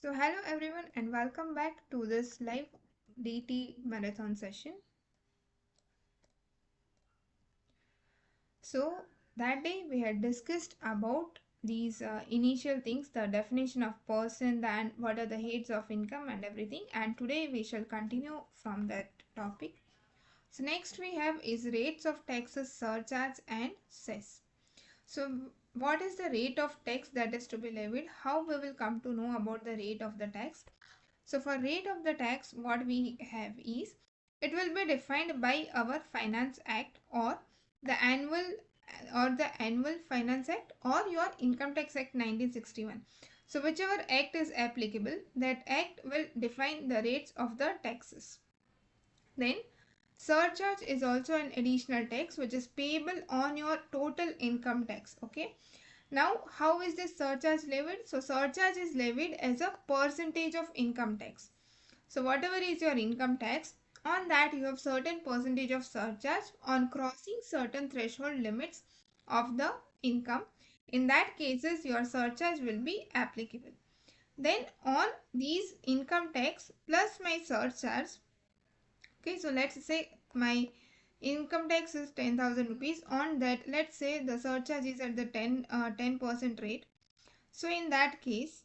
So hello everyone and welcome back to this live DT marathon session. So that day we had discussed about these initial things, the definition of person, then what are the heads of income and everything, and today we shall continue from that topic. So next we have is rates of taxes, surcharge and cess. So what is the rate of tax that is to be levied? How we will come to know about the rate of the tax? So for rate of the tax, what we have is it will be defined by our Finance Act the Annual Finance Act or your Income Tax Act 1961. So whichever act is applicable, that act will define the rates of the taxes. Then surcharge is also an additional tax which is payable on your total income tax. Okay. Now, how is this surcharge levied? So, surcharge is levied as a percentage of income tax. So, whatever is your income tax, on that you have certain percentage of surcharge on crossing certain threshold limits of the income. In that cases, your surcharge will be applicable. Then on these income tax plus my surcharge, okay, so let's say my income tax is 10,000 rupees. On that, let's say the surcharge is at the 10% rate. So in that case,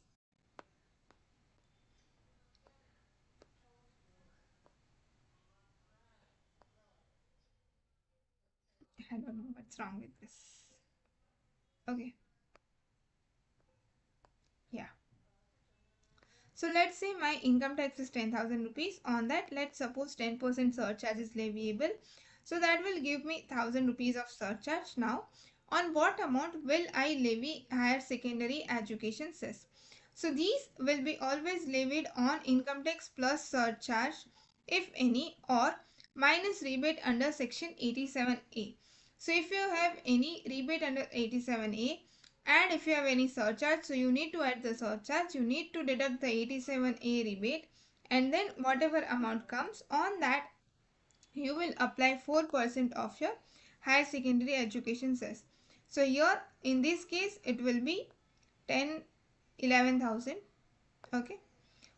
I don't know what's wrong with this. Okay, yeah. So let's say my income tax is 10,000 rupees. On that, let's suppose 10% surcharge is leviable. So that will give me 1,000 rupees of surcharge. Now, on what amount will I levy higher secondary education cess? So these will be always levied on income tax plus surcharge, if any, or minus rebate under section 87A. So if you have any rebate under 87A, and if you have any surcharge, so you need to add the surcharge, you need to deduct the 87A rebate, and then whatever amount comes on that, you will apply 4% of your higher secondary education cess. So here in this case it will be 11,000. Okay.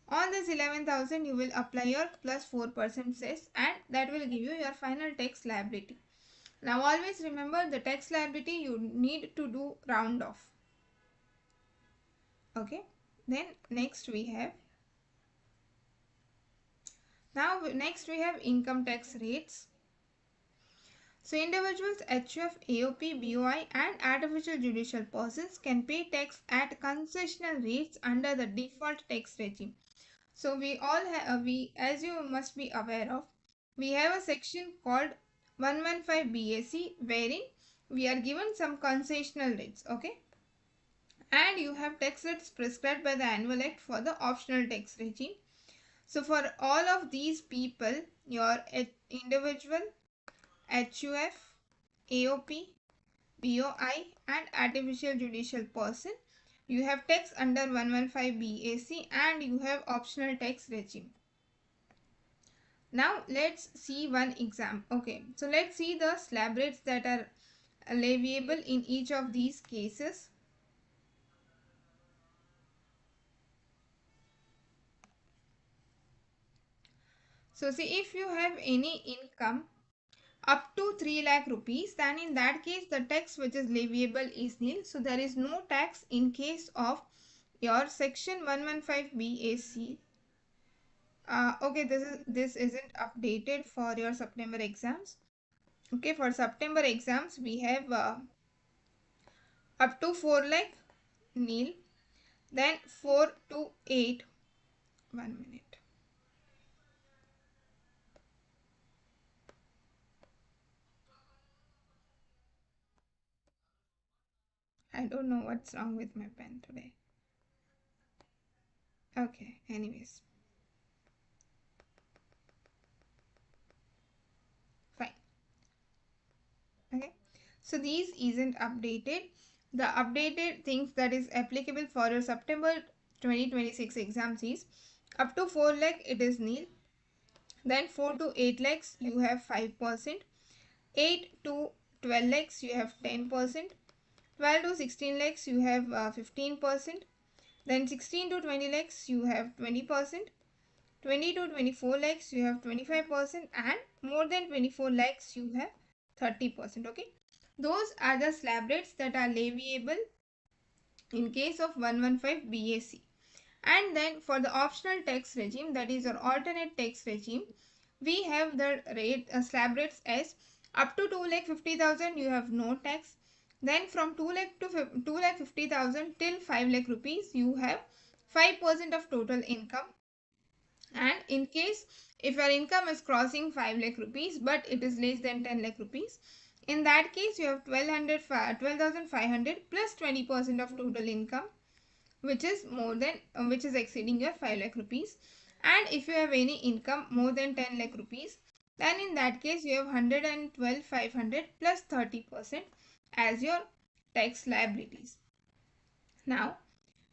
On this 11,000 you will apply your plus 4% cess, and that will give you your final tax liability. Now always remember, the tax liability you need to do round off. Okay, then next we have income tax rates. So individuals, HUF, AOP, BOI and artificial judicial persons can pay tax at concessional rates under the default tax regime. So we all have, as you must be aware of, we have a section called 115 BAC wherein we are given some concessional rates. Okay, and you have tax rates prescribed by the Annual Act for the optional tax regime. So for all of these people, your individual, HUF, AOP, BOI and artificial judicial person, you have tax under 115 BAC and you have optional tax regime. Now let's see one example. Okay, so let's see the slab rates that are leviable in each of these cases. So see, if you have any income up to 3 lakh rupees, then in that case the tax which is leviable is nil. So there is no tax in case of your section 115 BAC. Okay, this isn't updated for your September exams. Okay, for September exams we have up to 4 lakh nil, then 4 to 8. 1 minute. I don't know what's wrong with my pen today. Okay, anyways. Fine. Okay, so these isn't updated. The updated things that is applicable for your September 2026 exams is up to 4 lakh it is nil, then 4 to 8 lakhs you have 5%, 8 to 12 lakhs you have 10%, 12 to 16 lakhs you have 15%, Then 16 to 20 lakhs you have 20%. 20 to 24 lakhs you have 25%, and more than 24 lakhs you have 30%. Okay, those are the slab rates that are leviable in case of 115 BAC. And then for the optional tax regime, that is your alternate tax regime, we have the slab rates as up to 2,50,000 you have no tax. Then from 2 lakh to 2,50,000 till 5 lakh rupees you have 5% of total income. And in case if your income is crossing 5 lakh rupees but it is less than 10 lakh rupees, in that case you have 12,500 plus 20% of total income, which is more than which is exceeding your 5 lakh rupees. And if you have any income more than 10 lakh rupees, then in that case you have 112,500 plus 30% as your tax liabilities. Now,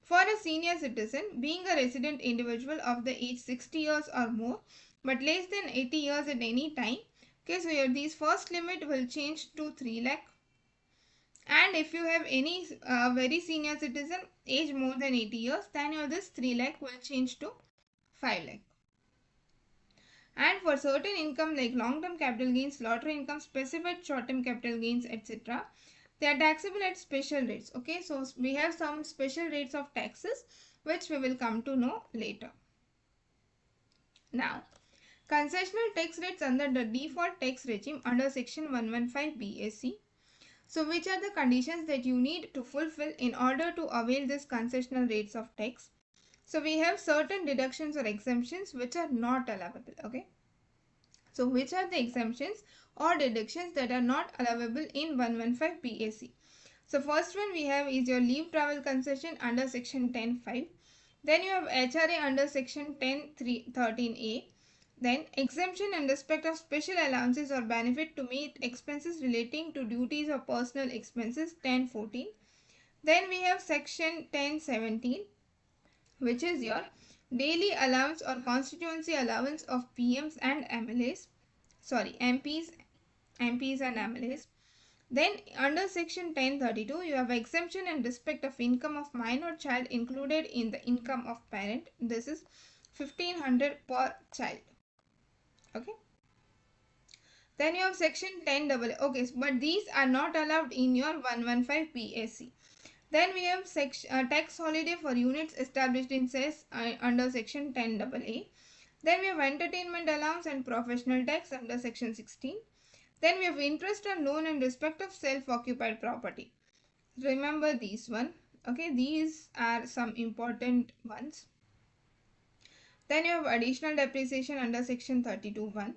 for a senior citizen, being a resident individual of the age 60 years or more but less than 80 years at any time, okay, so your these first limit will change to 3 lakh. And if you have any very senior citizen age more than 80 years, then your this 3 lakh will change to 5 lakh. And for certain income like long-term capital gains, lottery income, specified short-term capital gains, etc., they are taxable at special rates. Okay, so we have some special rates of taxes which we will come to know later. Now, concessional tax rates under the default tax regime under section 115 BAC. So which are the conditions that you need to fulfill in order to avail this concessional rates of tax? So we have certain deductions or exemptions which are not allowable. Okay, so which are the exemptions or deductions that are not allowable in 115 BAC? So first one we have is your leave travel concession under section 10(5). Then you have HRA under section 10(13)(a). Then exemption in respect of special allowances or benefit to meet expenses relating to duties or personal expenses 10(14). Then we have section 10(17), which is your daily allowance or constituency allowance of PMs and MLAs. Sorry, MPs and MLAs. Then under section 10(32), you have exemption in respect of income of minor child included in the income of parent. This is 1,500 per child. Okay. Then you have section 10 double. Okay, but these are not allowed in your 115 BAC. Then we have tax holiday for units established in cess under section 10 AA. Then we have entertainment allowance and professional tax under section 16. Then we have interest on loan in respect of self-occupied property. Remember these one. Okay, these are some important ones. Then you have additional depreciation under section 32(1).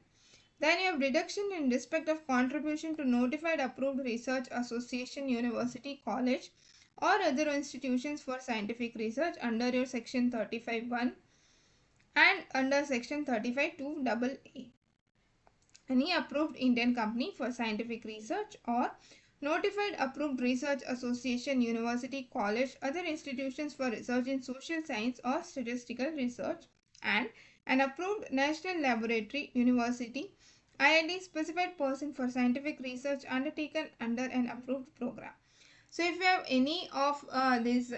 Then you have deduction in respect of contribution to notified approved research association, university, college or other institutions for scientific research under your section 35(1) and under section 35(2) AA. Any approved Indian company for scientific research or notified approved research association, university, college, other institutions for research in social science or statistical research, and an approved national laboratory, university, IIT specified person for scientific research undertaken under an approved program. So if you have any of these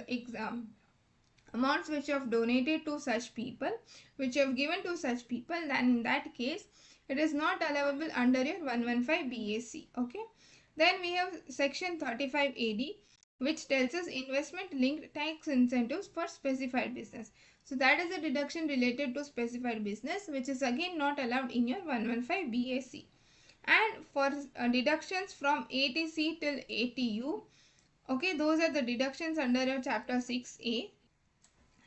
amounts which you have donated to such people, which you have given to such people, then in that case it is not allowable under your 115 BAC. Okay. Then we have section 35 AD, which tells us investment linked tax incentives for specified business. So that is a deduction related to specified business, which is again not allowed in your 115 BAC. And for deductions from ATC till ATU, okay, those are the deductions under your chapter 6A.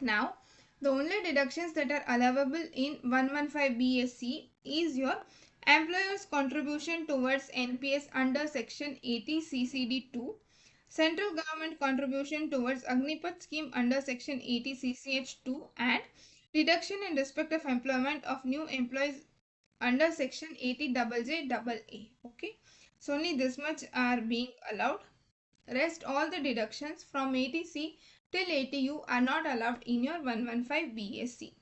Now, the only deductions that are allowable in 115 BAC is your employer's contribution towards NPS under section 80 CCD2, central government contribution towards Agnipath scheme under section 80 CCH2, and deduction in respect of employment of new employees under section 80 JJAA. Okay, so only this much are being allowed. Rest all the deductions from ATC till ATU are not allowed in your 115 BAC.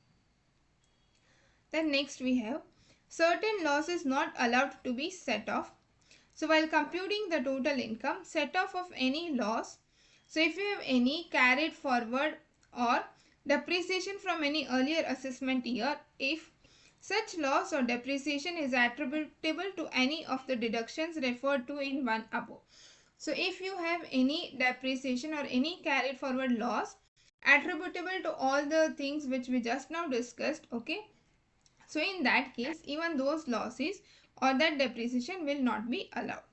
Then next we have certain losses not allowed to be set off. So while computing the total income, set off of any loss. So if you have any carried forward or depreciation from any earlier assessment year if such loss or depreciation is attributable to any of the deductions referred to in one above. So if you have any depreciation or any carried forward loss attributable to all the things which we just now discussed, okay, so in that case even those losses or that depreciation will not be allowed.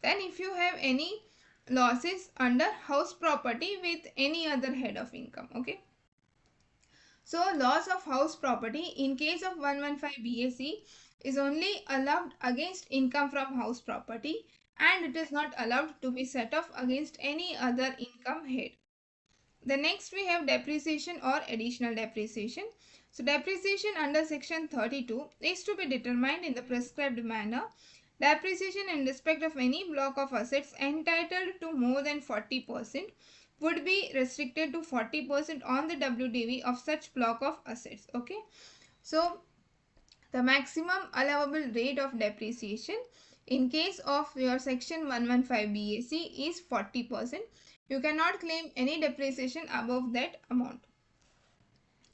Then if you have any losses under house property with any other head of income, okay, so loss of house property in case of 115 BAC is only allowed against income from house property and it is not allowed to be set off against any other income head. The next we have depreciation or additional depreciation. So depreciation under section 32 is to be determined in the prescribed manner. Depreciation in respect of any block of assets entitled to more than 40% would be restricted to 40% on the WDV of such block of assets. Okay. So the maximum allowable rate of depreciation in case of your section 115 BAC is 40%. You cannot claim any depreciation above that amount.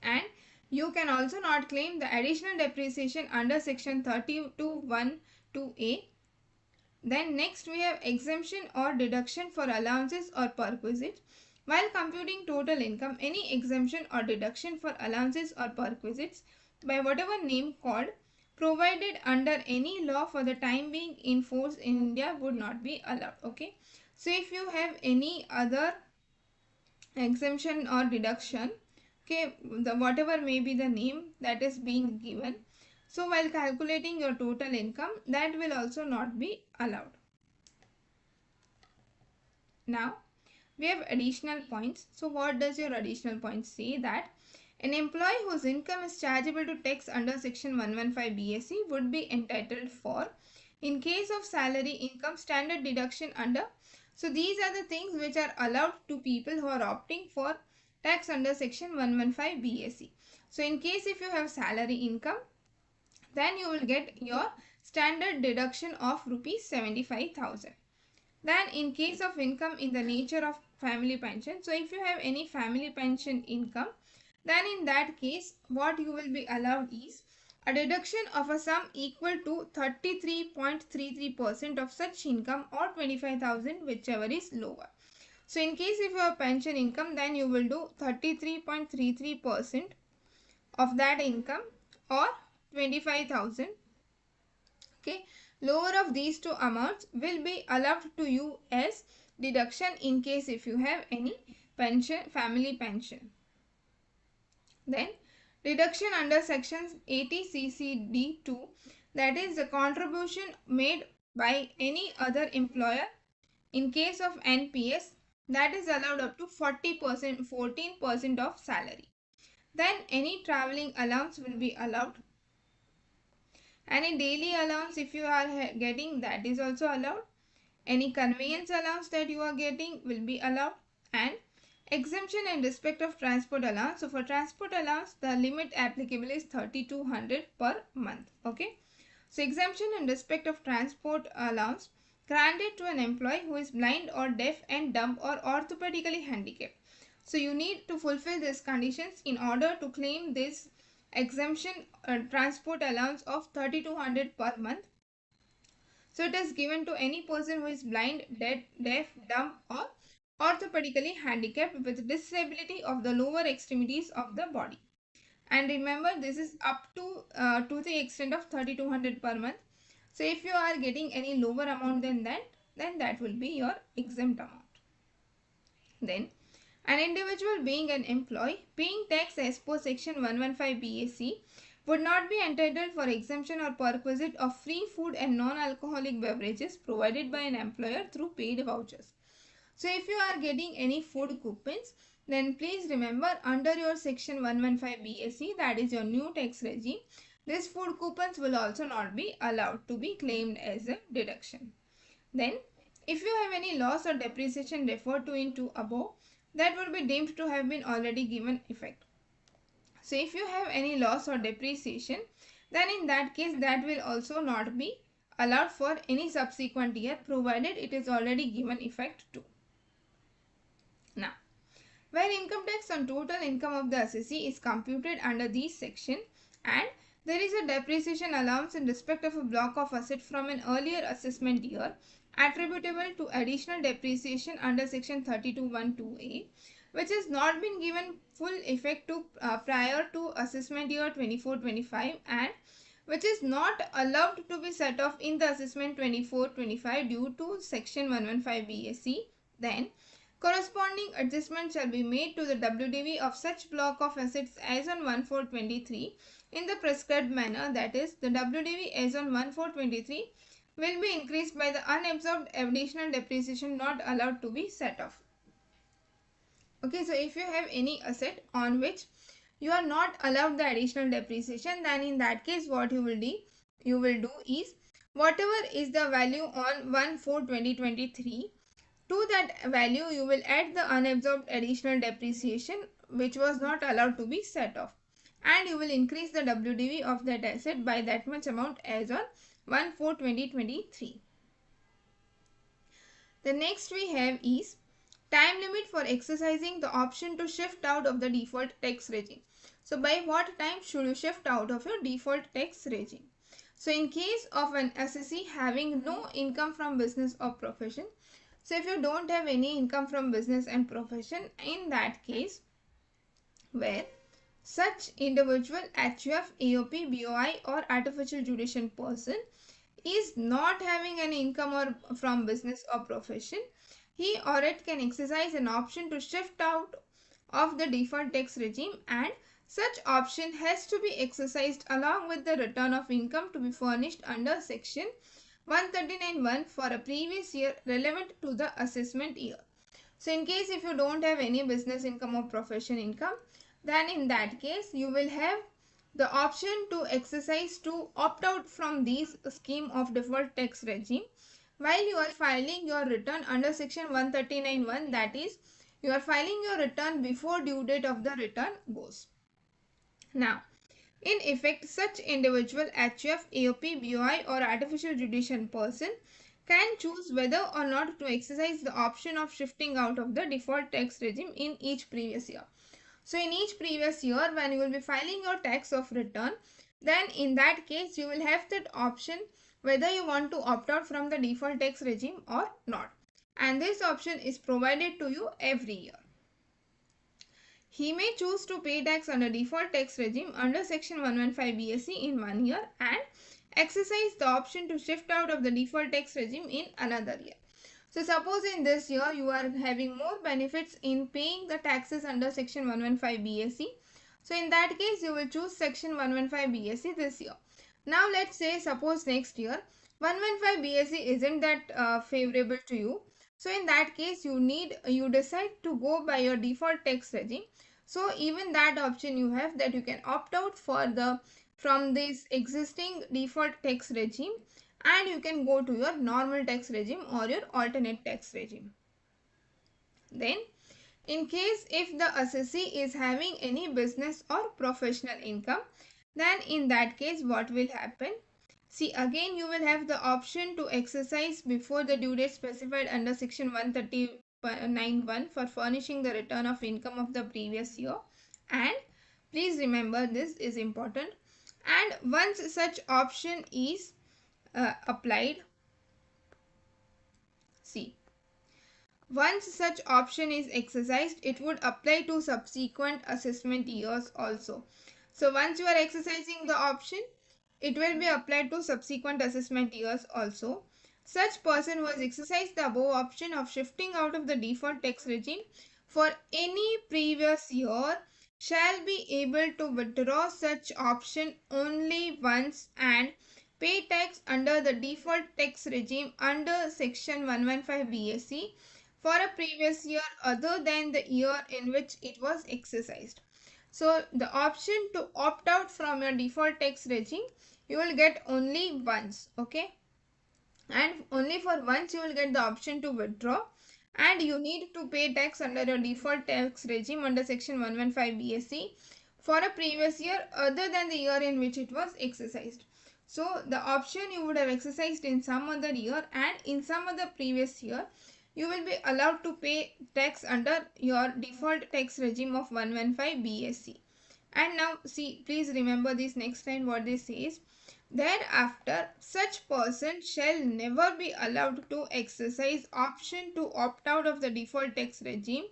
And you can also not claim the additional depreciation under section 32(1)(2)(a). Then next we have exemption or deduction for allowances or perquisites. While computing total income, any exemption or deduction for allowances or perquisites by whatever name called provided under any law for the time being in force in India would not be allowed. Okay. So if you have any other exemption or deduction, okay, the whatever may be the name that is being given, so while calculating your total income, that will also not be allowed. Now we have additional points. So what does your additional points say? That an employee whose income is chargeable to tax under section 115 BAC would be entitled for, in case of salary income, standard deduction under. So these are the things which are allowed to people who are opting for tax under section 115 BAC. So in case if you have salary income, then you will get your standard deduction of rupees 75,000. Then in case of income in the nature of family pension, so if you have any family pension income, then in that case what you will be allowed is a deduction of a sum equal to 33.33% of such income or 25,000, whichever is lower. So in case if you have pension income, then you will do 33.33% of that income or 25,000. Okay, lower of these two amounts will be allowed to you as deduction in case if you have any pension, family pension. Then deduction under sections 80 CCD2, that is the contribution made by any employer in case of NPS, that is allowed up to 40%, 14% of salary. Then any traveling allowance will be allowed. Any daily allowance if you are getting, that is also allowed. Any conveyance allowance that you are getting will be allowed. And exemption in respect of transport allowance. So for transport allowance, the limit applicable is 3,200 per month. Okay. So exemption in respect of transport allowance granted to an employee who is blind or deaf and dumb or orthopedically handicapped. So you need to fulfill these conditions in order to claim this exemption transport allowance of 3,200 per month. So it is given to any person who is blind, deaf, dumb or orthopedically handicapped with disability of the lower extremities of the body. And remember, this is up to the extent of 3,200 per month. So if you are getting any lower amount than that, then that will be your exempt amount. Then an individual being an employee paying tax as per section 115 BAC would not be entitled for exemption or perquisite of free food and non-alcoholic beverages provided by an employer through paid vouchers. So if you are getting any food coupons, then please remember under your section 115 BAC, that is your new tax regime, these food coupons will also not be allowed to be claimed as a deduction. Then if you have any loss or depreciation referred to in above, that would be deemed to have been already given effect. So if you have any loss or depreciation, then in that case that will also not be allowed for any subsequent year provided it is already given effect to. where income tax on total income of the assessee is computed under this section, and there is a depreciation allowance in respect of a block of asset from an earlier assessment year attributable to additional depreciation under section 32(1)(2)(a), which has not been given full effect to prior to assessment year 24-25 and which is not allowed to be set off in the assessment 24-25 due to section 115 BSc, then corresponding adjustment shall be made to the WDV of such block of assets as on 1/4/23 in the prescribed manner, that is, the WDV as on 1/4/23 will be increased by the unabsorbed additional depreciation not allowed to be set off. Okay, so if you have any asset on which you are not allowed the additional depreciation, then in that case what you will do is whatever is the value on 1/4/2023, to that value you will add the unabsorbed additional depreciation which was not allowed to be set off, and you will increase the WDV of that asset by that much amount as on 1/4/2023. The next we have is time limit for exercising the option to shift out of the default tax regime. So by what time should you shift out of your default tax regime? So in case of an assessee having no income from business or profession, so if you don't have any income from business and profession, in that case where such individual HUF, AOP, BOI or artificial judicial person is not having any income or from business or profession, he or it can exercise an option to shift out of the default tax regime, and such option has to be exercised along with the return of income to be furnished under section 139(1) for a previous year relevant to the assessment year. So in case if you don't have any business income or profession income, then in that case you will have the option to exercise to opt out from this scheme of default tax regime while you are filing your return under section 139(1), that is, you are filing your return before due date of the return goes. Now, in effect, such individual HUF, AOP, BOI or artificial judicial person can choose whether or not to exercise the option of shifting out of the default tax regime in each previous year. So in each previous year when you will be filing your tax of return, then in that case you will have that option whether you want to opt out from the default tax regime or not, and this option is provided to you every year. He may choose to pay tax under default tax regime under section 115 BSc in 1 year and exercise the option to shift out of the default tax regime in another year. So suppose in this year you are having more benefits in paying the taxes under section 115 BSc. So in that case you will choose section 115 BSc this year. Now let's say suppose next year 115 BSc isn't that favorable to you. So in that case you decide to go by your default tax regime. So even that option you have, that you can opt out from this existing default tax regime and you can go to your normal tax regime or your alternate tax regime. Then in case if the assessee is having any business or professional income, then in that case what will happen? See, again you will have the option to exercise before the due date specified under section 139(1) for furnishing the return of income of the previous year, and please remember this is important, and once such option is applied, see, once such option is exercised, it would apply to subsequent assessment years also. So once you are exercising the option, it will be applied to subsequent assessment years also. Such person who has exercised the above option of shifting out of the default tax regime for any previous year shall be able to withdraw such option only once and pay tax under the default tax regime under section 115 BSc for a previous year other than the year in which it was exercised. So the option to opt out from your default tax regime you will get only once, okay, and only for once you will get the option to withdraw, and you need to pay tax under your default tax regime under section 115 BSc for a previous year other than the year in which it was exercised. So the option you would have exercised in some other year and in some other previous year, you will be allowed to pay tax under your default tax regime of 115 BSC. And now see, please remember this next line what this says. Thereafter, such person shall never be allowed to exercise option to opt out of the default tax regime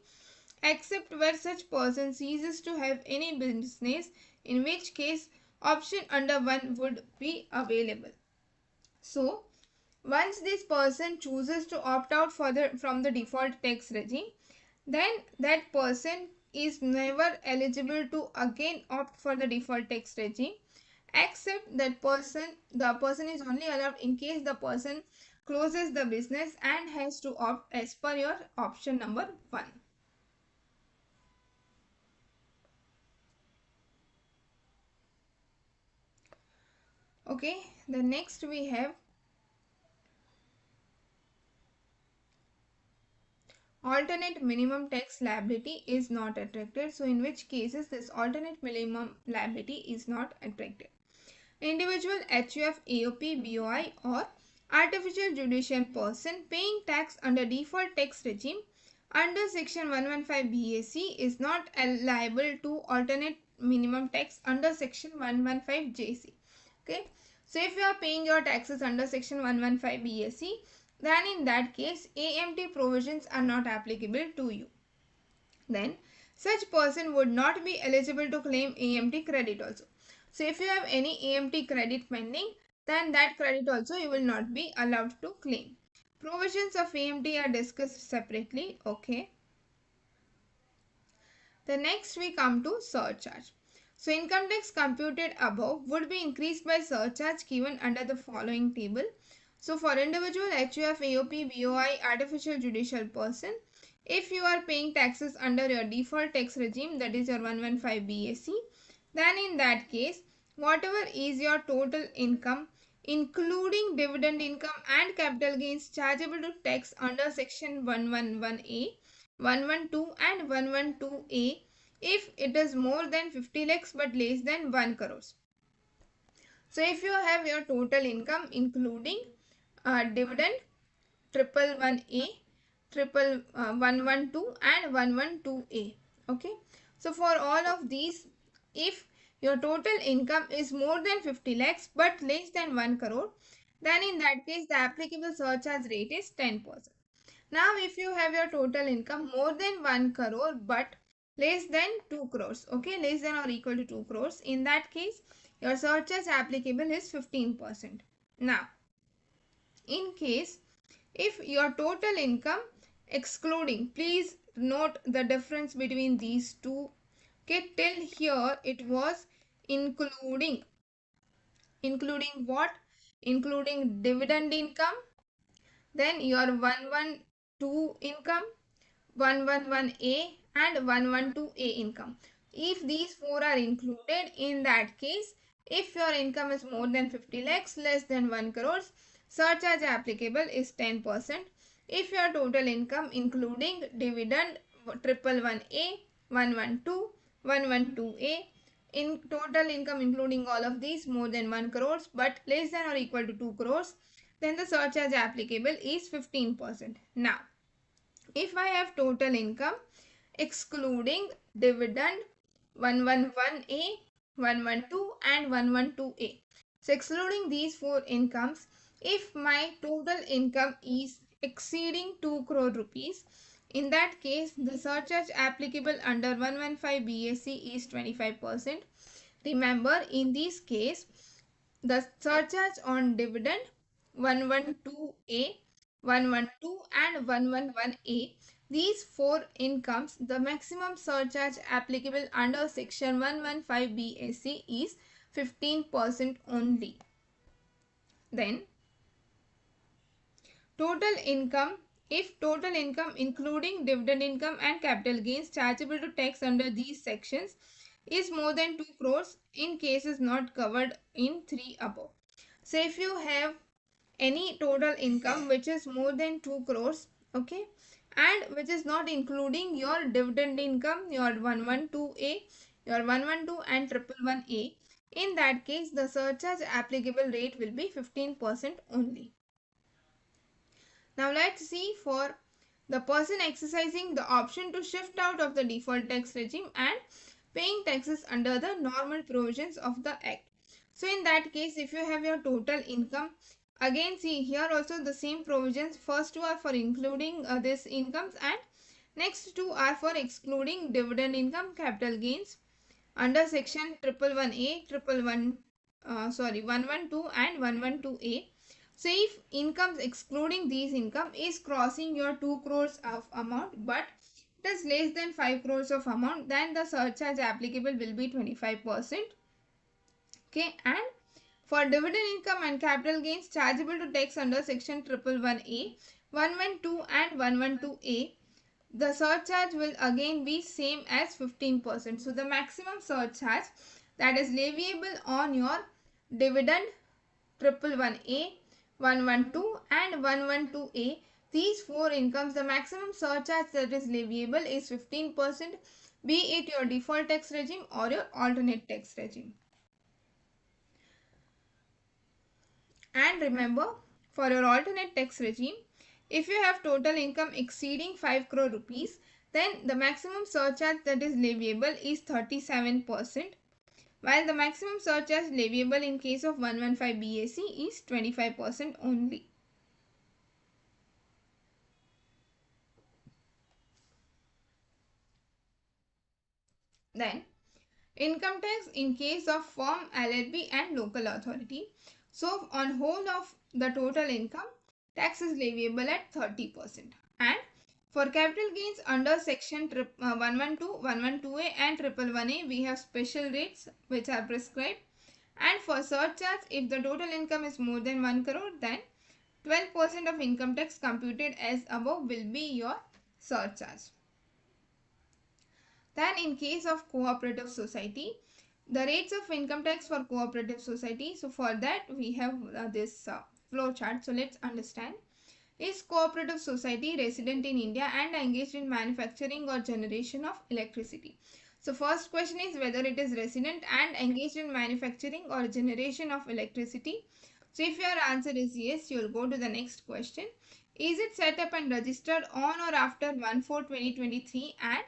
except where such person ceases to have any business, in which case option under 1 would be available. So, once this person chooses to opt out from the default tax regime, then that person is never eligible to again opt for the default tax regime, except the person is only allowed in case the person closes the business and has to opt as per your option number 1. Okay, the next we have alternate minimum tax liability is not attracted. So in which cases this alternate minimum liability is not attracted. Individual HUF, AOP, BOI or artificial judicial person paying tax under default tax regime under section 115 BAC is not liable to alternate minimum tax under section 115 JC. Okay, so if you are paying your taxes under section 115 BAC, then in that case AMT provisions are not applicable to you. Then such person would not be eligible to claim AMT credit also. So if you have any AMT credit pending, then that credit also you will not be allowed to claim. Provisions of AMT are discussed separately. Okay. The next we come to surcharge. So income tax computed above would be increased by surcharge given under the following table. So for individual HUF, AOP, BOI, artificial judicial person, if you are paying taxes under your default tax regime, that is your 115 BAC, then in that case, whatever is your total income, including dividend income and capital gains chargeable to tax under section 111A, 112 and 112A, if it is more than 50 lakhs but less than 1 crores. So if you have your total income including dividend, triple 1A, triple 112 and 112A. Okay. So for all of these, if your total income is more than 50 lakhs but less than 1 crore, then in that case the applicable surcharge rate is 10%. Now if you have your total income more than 1 crore but less than 2 crores, okay, less than or equal to 2 crores, in that case your surcharge applicable is 15%. Now, in case if your total income excluding, please note the difference between these two. Okay, till here it was including what? Including dividend income, then your 112 income, 111A and 112A income. If these four are included, in that case, if your income is more than 50 lakhs, less than 1 crores, surcharge applicable is 10%. If your total income including dividend triple 1A, 112, 112A, in total income including all of these more than 1 crores but less than or equal to 2 crores, then the surcharge applicable is 15%. Now, if I have total income excluding dividend 111A, 112 and 112A. So excluding these four incomes, if my total income is exceeding 2 crore rupees, in that case the surcharge applicable under 115 BSC is 25%. Remember, in this case the surcharge on dividend 112A, 112 and 111A, these four incomes, the maximum surcharge applicable under section 115 BSC is 15% only. Then total income, if total income including dividend income and capital gains chargeable to tax under these sections is more than 2 crores in cases not covered in 3 above. So if you have any total income which is more than 2 crores, okay, and which is not including your dividend income, your 112A, your 112 and triple 1A, in that case the surcharge applicable rate will be 15% only. Now let's see for the person exercising the option to shift out of the default tax regime and paying taxes under the normal provisions of the act. So in that case, if you have your total income, again see here also the same provisions. First two are for including this incomes, and next two are for excluding dividend income, capital gains under section 111A, 112 and 112A. So if incomes excluding these income is crossing your 2 crores of amount, but it is less than 5 crores of amount, then the surcharge applicable will be 25%. Okay, and for dividend income and capital gains chargeable to tax under section 111A, 112 and 112A, the surcharge will again be same as 15%. So the maximum surcharge that is leviable on your dividend 111A, 112 and 112A, these four incomes, the maximum surcharge that is leviable is 15%, be it your default tax regime or your alternate tax regime. And remember, for your alternate tax regime, if you have total income exceeding 5 crore rupees, then the maximum surcharge that is leviable is 37%, while the maximum surcharge leviable in case of 115 BAC is 25% only. Then, income tax in case of firm, LLP and local authority. So, on whole of the total income, tax is leviable at 30%. And for capital gains under section 112, 112A and 111A, we have special rates which are prescribed. And for surcharge, if the total income is more than 1 crore, then 12% of income tax computed as above will be your surcharge. Then in case of cooperative society, the rates of income tax for cooperative society. So for that we have this flow chart. So let's understand. Is cooperative society resident in India and engaged in manufacturing or generation of electricity? So first question is whether it is resident and engaged in manufacturing or generation of electricity. So if your answer is yes, you will go to the next question. Is it set up and registered on or after 1/4/2023 and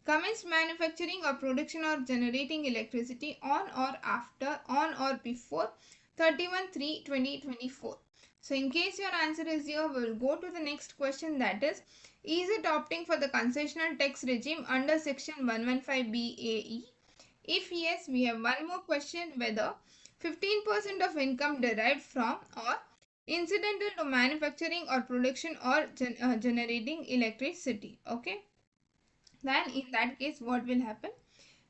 commenced manufacturing or production or generating electricity on or before 31/3/2024? So in case your answer is here, we will go to the next question, that is it opting for the concessional tax regime under section 115 BAE? If yes, we have one more question, whether 15% of income derived from or incidental to manufacturing or production or generating electricity. Okay. Then in that case, what will happen?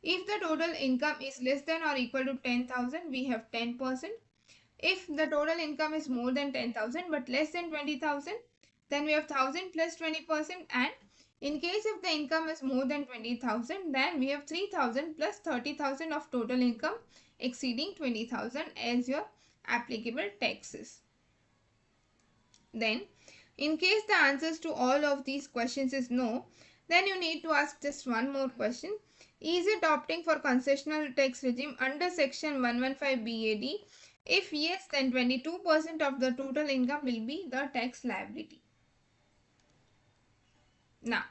If the total income is less than or equal to 10,000, we have 10%. If the total income is more than 10,000 but less than 20,000, then we have 1,000 plus 20%. And in case if the income is more than 20,000, then we have 3,000 plus 30,000 of total income exceeding 20,000 as your applicable taxes. Then, in case the answers to all of these questions is no, then you need to ask just one more question. Is it opting for concessional tax regime under section 115 BAD? If yes, then 22% of the total income will be the tax liability. Now,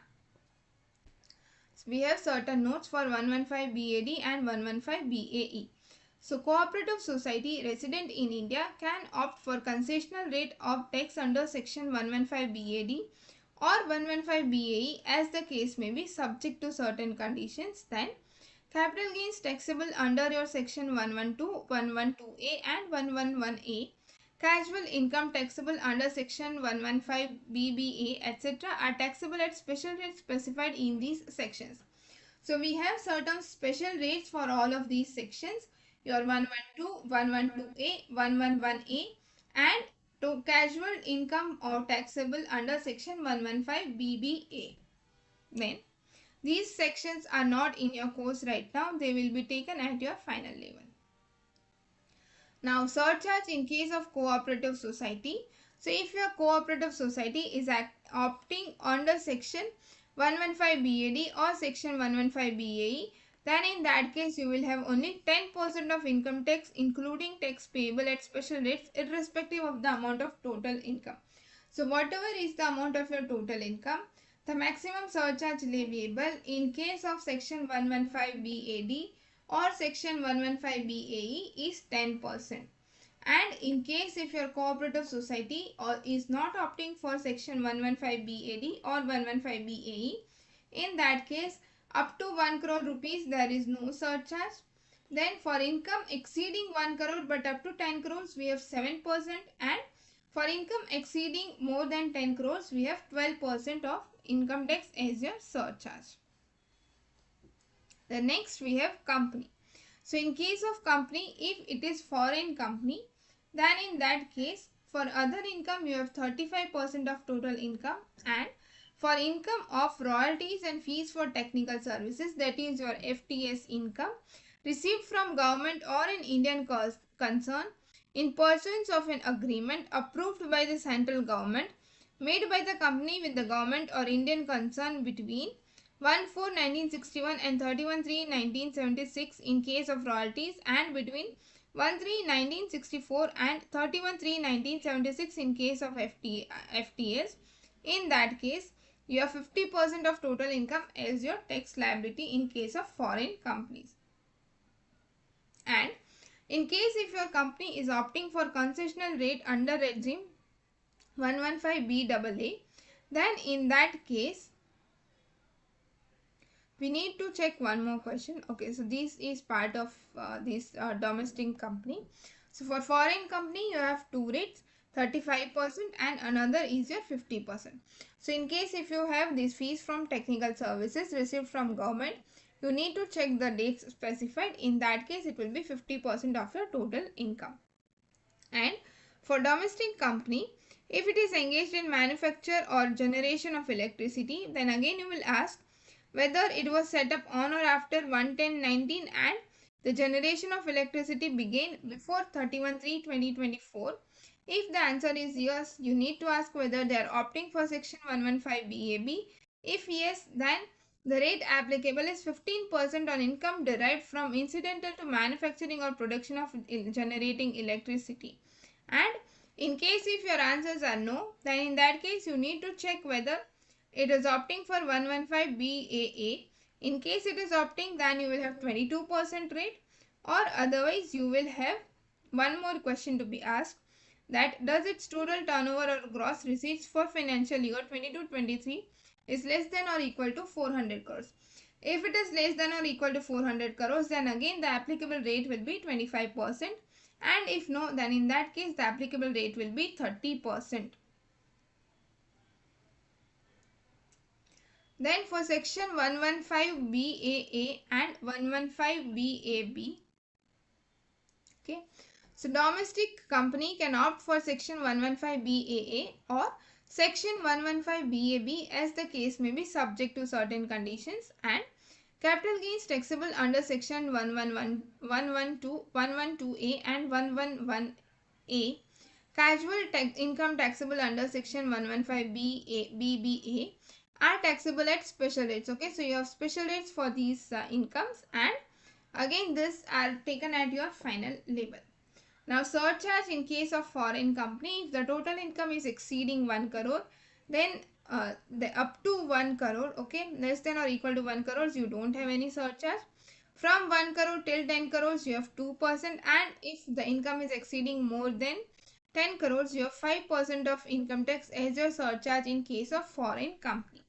we have certain notes for 115 BAD and 115 BAE. So, cooperative society resident in India can opt for concessional rate of tax under section 115 BAD or 115 BAE as the case may be, subject to certain conditions. Then capital gains taxable under your section 112, 112A and 111A, casual income taxable under section 115 BBA, etc. are taxable at special rates specified in these sections. So we have certain special rates for all of these sections, your 112, 112A, 111A and to casual income or taxable under section 115 BBA. Then these sections are not in your course right now, they will be taken at your final level. Now surcharge in case of cooperative society. So if your cooperative society is opting under section 115 BAD or section 115 BAE, then in that case you will have only 10% of income tax including tax payable at special rates irrespective of the amount of total income. So whatever is the amount of your total income, the maximum surcharge leviable in case of section 115 BAD or section 115 BAE is 10%. And in case if your cooperative society or is not opting for section 115 BAD or 115 BAE, in that case up to 1 crore rupees there is no surcharge. Then for income exceeding 1 crore but up to 10 crores we have 7%, and for income exceeding more than 10 crores we have 12% of income tax as your surcharge. The next we have company. So in case of company, if it is foreign company, then in that case for other income you have 35% of total income, and for income of royalties and fees for technical services, that is your FTS income received from government or an Indian concern in pursuance of an agreement approved by the central government made by the company with the government or Indian concern between 1/4/1961 and 31/3/1976 in case of royalties, and between 1/3/1964 and 31/3/1976 in case of FTS. In that case, you have 50% of total income as your tax liability in case of foreign companies. And in case if your company is opting for concessional rate under regime 115 BAA, then in that case we need to check one more question. Okay, so this is part of this domestic company. So for foreign company you have two rates, 35% and another is your 50%. So in case if you have these fees from technical services received from government, you need to check the dates specified. In that case it will be 50% of your total income. And for domestic company, if it is engaged in manufacture or generation of electricity, then again you will ask whether it was set up on or after 1/10/19 and the generation of electricity began before 31/3/2024. If the answer is yes, you need to ask whether they are opting for section 115 BAB. If yes, then the rate applicable is 15% on income derived from incidental to manufacturing or production of generating electricity. And in case if your answers are no, then in that case you need to check whether it is opting for 115 BAA. In case it is opting, then you will have 22% rate, or otherwise you will have one more question to be asked, that does its total turnover or gross receipts for financial year 22-23 is less than or equal to 400 crores. If it is less than or equal to 400 crores, then again the applicable rate will be 25%, and if no, then in that case the applicable rate will be 30%. Then for section 115 BAA and 115 BAB, okay, so domestic company can opt for section 115 BAA or section 115 BAB as the case may be, subject to certain conditions. And capital gains taxable under section 111, 112, 112A and 111A. Casual income taxable under section 115 BBA are taxable at special rates. Okay, so you have special rates for these incomes, and again this are taken at your final label. Now surcharge in case of foreign company, if the total income is exceeding 1 crore, then up to 1 crore, okay, less than or equal to 1 crores, you don't have any surcharge. From 1 crore till 10 crores, you have 2%, and if the income is exceeding more than 10 crores, you have 5% of income tax as your surcharge in case of foreign company.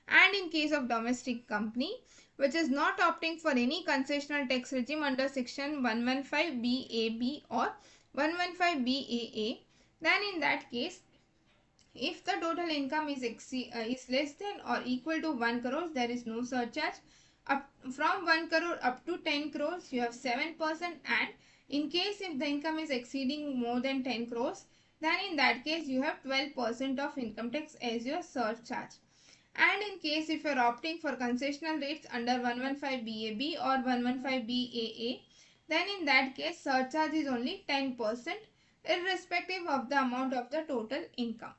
And in case of domestic company, which is not opting for any concessional tax regime under section 115 BAB or 115 BAA, then in that case, if the total income is less than or equal to 1 crore, there is no surcharge. From 1 crore up to 10 crores, you have 7%, and in case if the income is exceeding more than 10 crores, then in that case you have 12% of income tax as your surcharge. And in case if you are opting for concessional rates under 115 BAB or 115 BAA, then in that case surcharge is only 10% irrespective of the amount of the total income.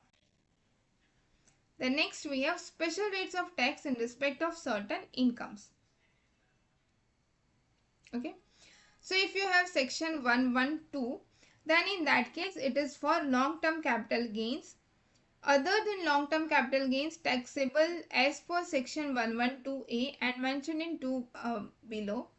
Then next we have special rates of tax in respect of certain incomes. Okay. So if you have section 112, then in that case it is for long-term capital gains other than long-term capital gains taxable as per section 112A and mentioned in 2 below,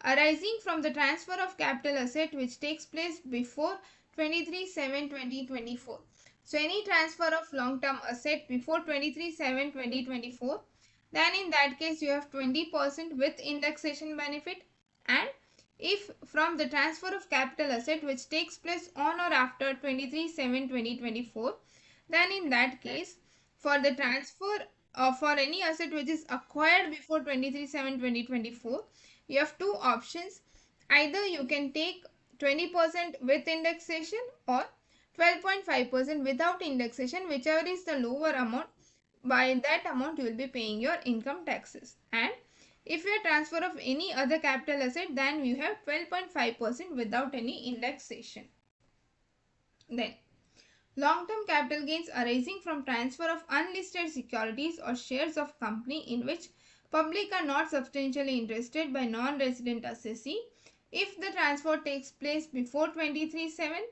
arising from the transfer of capital asset which takes place before 23/7/2024. So any transfer of long-term asset before 23/7/2024, then in that case you have 20% with indexation benefit. And if from the transfer of capital asset which takes place on or after 23/7/2024, then in that case for the transfer for any asset which is acquired before 23/7/2024, you have two options. Either you can take 20% with indexation or 12.5% without indexation, whichever is the lower amount. By that amount you will be paying your income taxes. And if you transfer of any other capital asset, then you have 12.5% without any indexation. Then long-term capital gains arising from transfer of unlisted securities or shares of company in which public are not substantially interested by non-resident assessee. If the transfer takes place before 23/7,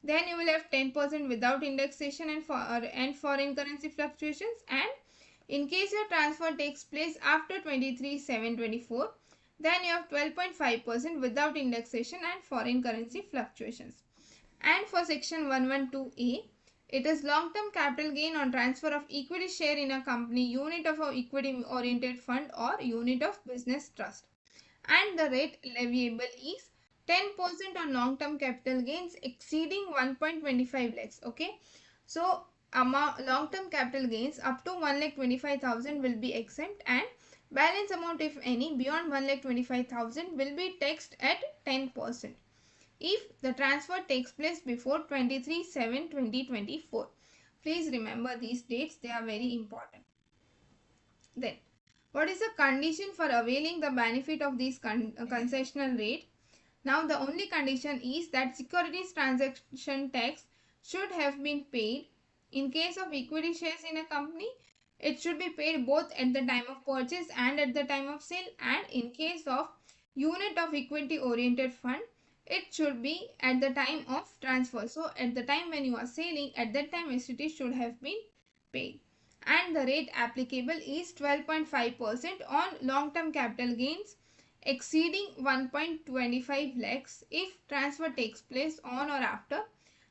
then you will have 10% without indexation and foreign currency fluctuations. And in case your transfer takes place after 23/7/24, then you have 12.5% without indexation and foreign currency fluctuations. And for section 112A, it is long-term capital gain on transfer of equity share in a company, unit of a equity oriented fund or unit of business trust. And the rate leviable is 10% on long-term capital gains exceeding 1.25 lakhs. Okay. So long-term capital gains up to 1,25,000 will be exempt, and balance amount if any beyond 1,25,000 will be taxed at 10% if the transfer takes place before 23/7/2024. Please remember these dates, they are very important. Then, what is the condition for availing the benefit of this concessional rate? Now, the only condition is that securities transaction tax should have been paid. In case of equity shares in a company, it should be paid both at the time of purchase and at the time of sale. And in case of unit of equity oriented fund, it should be at the time of transfer. So at the time when you are selling, at that time STT should have been paid. And the rate applicable is 12.5% on long-term capital gains exceeding 1.25 lakhs if transfer takes place on or after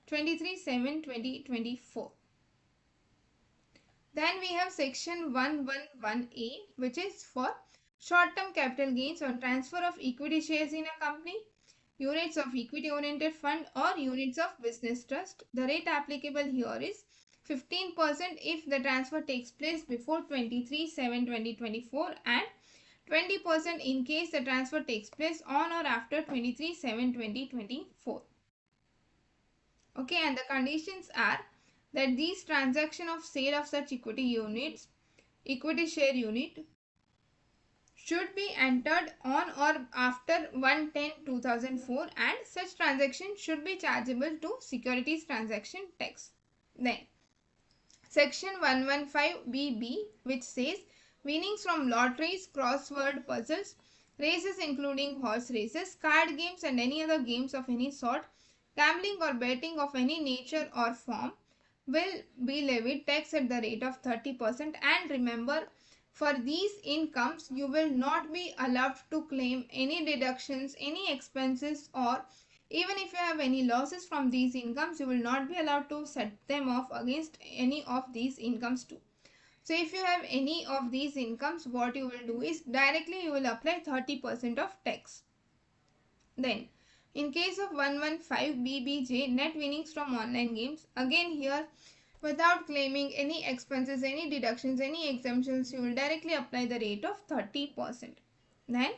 23/7/2024. Then we have section 111A, which is for short-term capital gains on transfer of equity shares in a company, units of equity oriented fund or units of business trust. The rate applicable here is 15% if the transfer takes place before 23/7/2024 and 20% in case the transfer takes place on or after 23/7/2024. Okay, and the conditions are that these transaction of sale of such equity units, equity share unit, should be entered on or after 1/10/2004 and such transaction should be chargeable to securities transaction tax. Then section 115BB, which says winnings from lotteries, crossword puzzles, races including horse races, card games and any other games of any sort, gambling or betting of any nature or form will be levied tax at the rate of 30%. And remember, for these incomes, you will not be allowed to claim any deductions, any expenses, or even if you have any losses from these incomes, you will not be allowed to set them off against any of these incomes too. So if you have any of these incomes, what you will do is directly you will apply 30% of tax. Then, in case of 115BBJ, net winnings from online games, again here, without claiming any expenses, any deductions, any exemptions, you will directly apply the rate of 30%. Then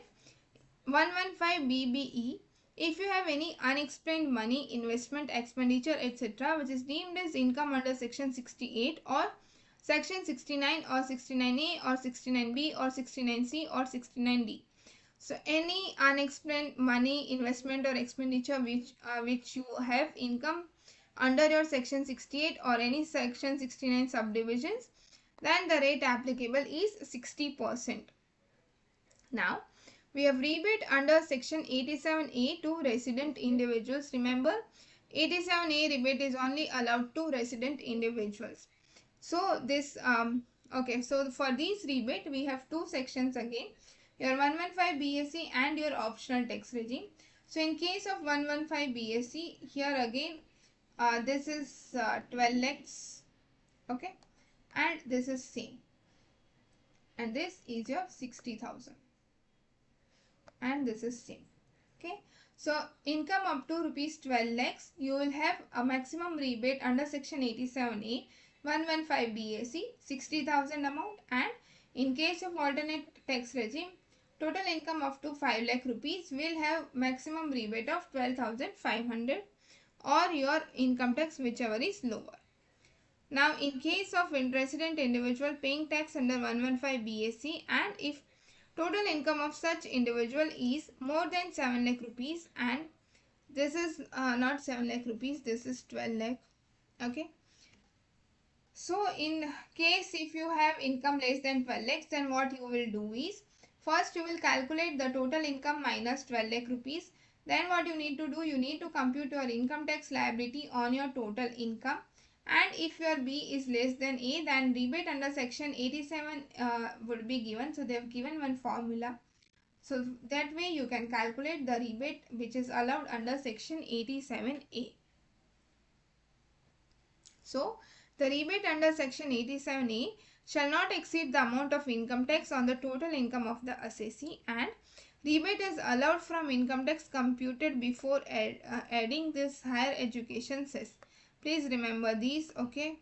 115BBE, if you have any unexplained money, investment, expenditure, etc., which is deemed as income under section 68 or section 69 or 69A or 69B or 69C or 69D. So any unexplained money, investment or expenditure which you have income under your section 68 or any section 69 subdivisions, then the rate applicable is 60%. Now, we have rebate under section 87A to resident individuals. Remember, 87A rebate is only allowed to resident individuals. So this okay, so for these rebate we have two sections again, your 115 BSc and your optional tax regime. So in case of 115 BSc, here again this is 12 lakhs, okay, and this is same, and this is your 60,000, and this is same. Okay, so income up to rupees 12 lakhs, you will have a maximum rebate under section 87A, 115 BAC, 60,000 amount, and in case of alternate tax regime, total income up to 5 lakh rupees will have maximum rebate of 12,500 or your income tax whichever is lower. Now, in case of resident individual paying tax under 115 BAC, and if total income of such individual is more than 7 lakh rupees, and this is not 7 lakh rupees, this is 12 lakh. Okay. So in case if you have income less than 12 lakhs, then what you will do is, first you will calculate the total income minus 12 lakh rupees. Then what you need to do, you need to compute your income tax liability on your total income. And if your B is less than A, then rebate under section 87 would be given. So they have given one formula. So that way you can calculate the rebate which is allowed under section 87A. So, the rebate under section 87A shall not exceed the amount of income tax on the total income of the assessee, and rebate is allowed from income tax computed before adding this higher education cess. Please remember these, okay?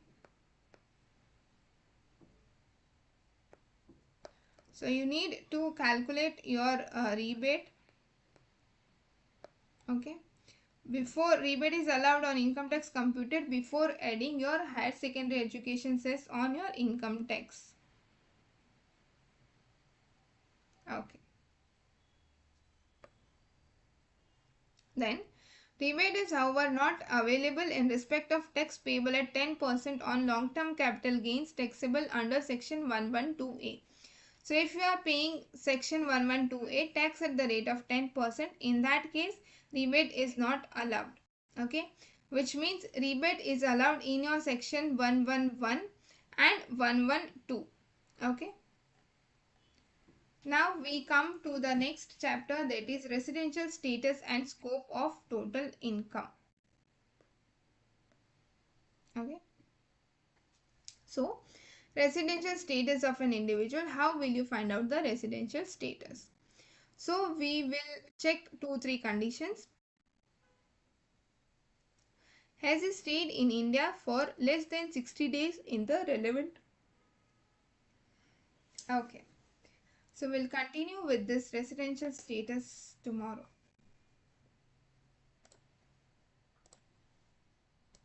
So, you need to calculate your rebate, okay? Before rebate is allowed on income tax computed before adding your higher secondary education cess on your income tax. Okay. Then rebate is however not available in respect of tax payable at 10% on long-term capital gains taxable under section 112A. So if you are paying section 112A tax at the rate of 10%, in that case rebate is not allowed. Okay, which means rebate is allowed in your section 111 and 112. Okay. Now we come to the next chapter, that is residential status and scope of total income. Okay. So residential status of an individual, how will you find out the residential status? So we will check 2-3 conditions. Has he stayed in India for less than 60 days in the relevant? Okay. So we'll continue with this residential status tomorrow.